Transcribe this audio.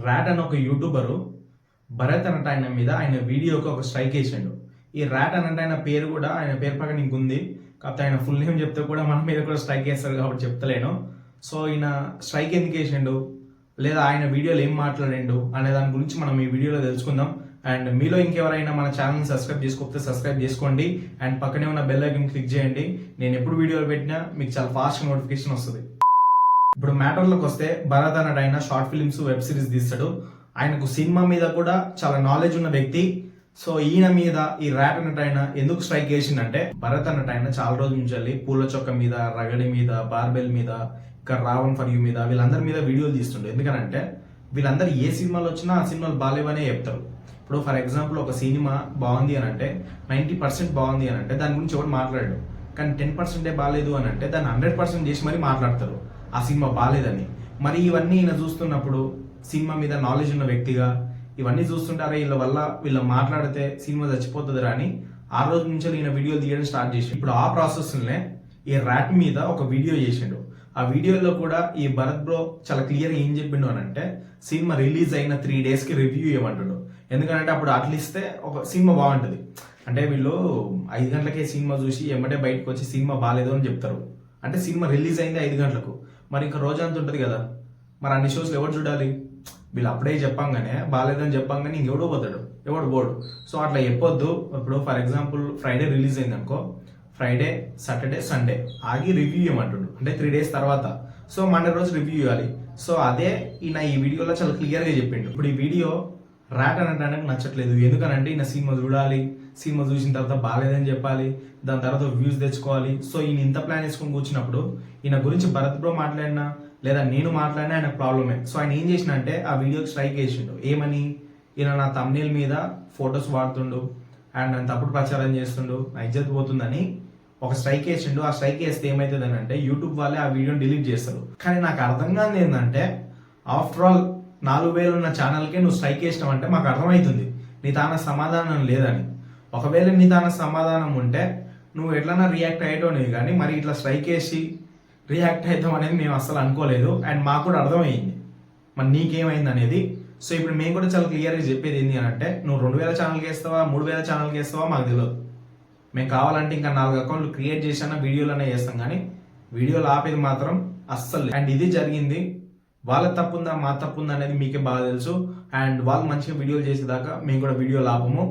Rat అని ఒక YouTuber Bharat అన్నట్టు ఆయన మీద ఆయన వీడియోకి ఒక స్ట్రైక్ వేసిండు. ఈ ర్యాట్ అన్నట్టు ఆయన పేరు కూడా ఆయన పేరు పక్కన ఇంకుంది, కాకపోతే ఆయన ఫుల్ నేమ్ చెప్తే కూడా మన మీద కూడా స్ట్రైక్ వేస్తారు కాబట్టి చెప్తలేను. సో ఈయన స్ట్రైక్ ఎందుకు వేసిండు లేదా ఆయన వీడియోలో ఏం మాట్లాడిండు అనే దాని గురించి మనం ఈ వీడియోలో తెలుసుకుందాం. అండ్ మీలో ఇంకెవరైనా మన ఛానల్ని సబ్స్క్రైబ్ చేసుకోకపోతే సబ్స్క్రైబ్ చేసుకోండి అండ్ పక్కనే ఉన్న బెల్ ఐకాన్ క్లిక్ చేయండి. నేను ఎప్పుడు వీడియోలు పెట్టినా మీకు చాలా ఫాస్ట్ నోటిఫికేషన్ వస్తుంది. ఇప్పుడు మ్యాటర్లోకి వస్తే భరత్ అన్నట్టు ఆయన షార్ట్ ఫిల్మ్స్ వెబ్ సిరీస్ తీస్తాడు. ఆయనకు సినిమా మీద కూడా చాలా నాలెడ్జ్ ఉన్న వ్యక్తి. సో ఈయన మీద ఈ ర్యాట్ అన్నట్టు ఆయన ఎందుకు స్ట్రైక్ చేసిందంటే, భరత్ అన్నట్టు ఆయన చాలా రోజుల నుంచి వెళ్ళి పూల చొక్క మీద, రగడి మీద, బార్బెల్ మీద, ఇంకా రావణ్ ఫర్ యూ మీద వీళ్ళందరి మీద వీడియోలు తీస్తుండే. ఎందుకనంటే వీళ్ళందరూ ఏ సినిమాలు వచ్చినా ఆ సినిమాలు బాగాలేవనే చెప్తారు. ఇప్పుడు ఫర్ ఎగ్జాంపుల్ ఒక సినిమా బాగుంది అని అంటే 90% బాగుంది అని అంటే దాని గురించి ఎవరు మాట్లాడాడు, కానీ 10% బాగాలేదు అని అంటే దాన్ని 100% చేసి మరీ మాట్లాడతారు ఆ సినిమా బాగాలేదని. మరి ఇవన్నీ ఈయన చూస్తున్నప్పుడు సినిమా మీద నాలెడ్జ్ ఉన్న వ్యక్తిగా ఇవన్నీ చూస్తుంటారే వీళ్ళ వల్ల వీళ్ళ మాట్లాడితే సినిమా చచ్చిపోతుంది అని ఆ రోజు నుంచి ఈయన వీడియోలు తీయడం స్టార్ట్ చేసి ఇప్పుడు ఆ ప్రాసెస్లోనే ఈ ర్యాట్ మీద ఒక వీడియో చేసిండు. ఆ వీడియోలో కూడా ఈ భరత్ బ్రో చాలా క్లియర్గా ఏం చెప్పిండు అని అంటే, సినిమా రిలీజ్ అయిన 3 daysకి రివ్యూ ఇవ్వమంటాడు. ఎందుకంటే అప్పుడు అట్లా ఇస్తే ఒక సినిమా బాగుంటుంది. అంటే వీళ్ళు 5 గంటలకే సినిమా చూసి ఎమ్మటే బయటకు వచ్చి సినిమా బాగాలేదు అని చెప్తారు. అంటే సినిమా రిలీజ్ అయింది 5 గంటలకు, మరి ఇంకా రోజంతా ఉంటుంది కదా, మరి అన్ని షోస్లు ఎవరు చూడాలి? వీళ్ళు అప్పుడే చెప్పంగానే బాగాలేదని చెప్పంగానే ఇంకెవడో పోతాడు, ఎవడు పోడు. సో అట్లా చెప్పొద్దు. ఇప్పుడు ఫర్ ఎగ్జాంపుల్ ఫ్రైడే రిలీజ్ అయింది అనుకో, ఫ్రైడే, సాటర్డే, సండే ఆగి రివ్యూ ఇవ్వమంటుండు, అంటే 3 days తర్వాత. సో మండే రోజు రివ్యూ ఇవ్వాలి. సో అదే ఈయన ఈ వీడియోలో చాలా క్లియర్గా చెప్పిండు. ఇప్పుడు ఈ వీడియో ర్యాట్ అనడానికి నచ్చట్లేదు. ఎందుకనంటే ఈయన సినిమా చూడాలి, సినిమా చూసిన తర్వాత బాగాలేదని చెప్పాలి, దాని తర్వాత వ్యూస్ తెచ్చుకోవాలి. సో ఈయన ఇంత ప్లాన్ వేసుకొని కూర్చున్నప్పుడు ఈయన గురించి భరత్ బ్రో మాట్లాడినా లేదా నేను మాట్లాడినా ఆయన ప్రాబ్లమే. సో ఆయన ఏం చేసిన అంటే ఆ వీడియోకి స్ట్రైక్ వేసిండు. ఏమని, ఈయన నా తమ్నేల్ మీద ఫొటోస్ వాడుతుండు అండ్ నన్ను తప్పుడు ప్రచారం చేస్తుండు, నా ఇజ్జత్ పోతుందని ఒక స్ట్రైక్ వేసిండు. ఆ స్ట్రైక్ వేస్తే ఏమవుతుంది అని అంటే యూట్యూబ్ వాళ్ళే ఆ వీడియోని డిలీట్ చేస్తారు. కానీ నాకు అర్థం కాదు ఏంటంటే, ఆఫ్టర్ ఆల్ 4,000 ఉన్న ఛానల్కే నువ్వు స్ట్రైక్ వేసినావు అంటే మాకు అర్థమవుతుంది నీ తాన సమాధానం లేదని. ఒకవేళ నీ తాన సమాధానం ఉంటే నువ్వు ఎట్లన్నా రియాక్ట్ అయ్యేటోనివి, కానీ మరి ఇట్లా స్ట్రైక్ వేసి రియాక్ట్ అవుతాం అనేది మేము అస్సలు అనుకోలేదు. అండ్ మాకు కూడా అర్థమైంది మరి నీకేమైంది అనేది. సో ఇప్పుడు మేము కూడా చాలా క్లియర్గా చెప్పేది ఏంటి అని అంటే, నువ్వు 2,000 ఛానల్కి వేస్తావా 3,000 ఛానల్కి వేస్తావా మాకు తెలియదు. మేము కావాలంటే ఇంకా 4 అకౌంట్లు క్రియేట్ చేసినా వీడియోలోనే చేస్తాం, కానీ వీడియోలు ఆపేది మాత్రం అస్సలు. అండ్ ఇది జరిగింది. వాళ్ళ తప్పుందా మా తప్పుందా అనేది మీకే బాగా తెలుసు. అండ్ వాళ్ళు మంచిగా వీడియోలు చేసేదాకా మేము కూడా వీడియోలు ఆపము.